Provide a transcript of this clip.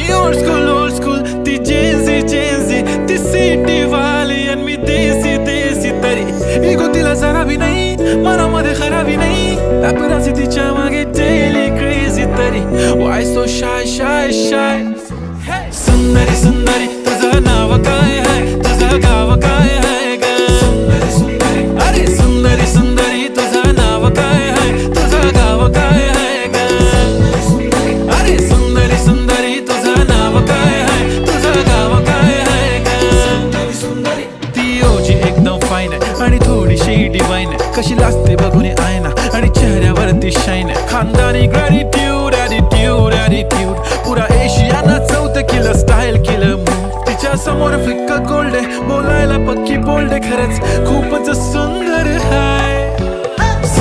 मी old school ती Gen Z ती city वाली आणि मी देसी तरी इगो तिला जरा भी नाही मनामध्ये खराबी नाही पॅपराझी तिच्या मागे डेली क्रेझी तरी वाय सो शाय सुंदरी तुझं नाव काय आहे तुझं गाव काय आहे ग अरे सुंदरी तुझं नाव काय आहे तुझं गाव काय आहे ग अरे सुंदरी तुझं नाव काय आहे तुझं गाव काय आहे ग ती ओजी एकदम फाईन आहे आणि थोडीशी डिवाइन आहे कशी लाजते बघून आयना आणि चेहऱ्यावरती शाईन आहे खानदानी ग्रॅटिट्यूड ॲटिट्यूड पुरा एशियाना चौथं किलं स्टाईल केलं तिच्या समोर फिक्क गोल्ड आहे बोलायला पक्की बोल्ड आहे खरंच खूपच सुंदर आहे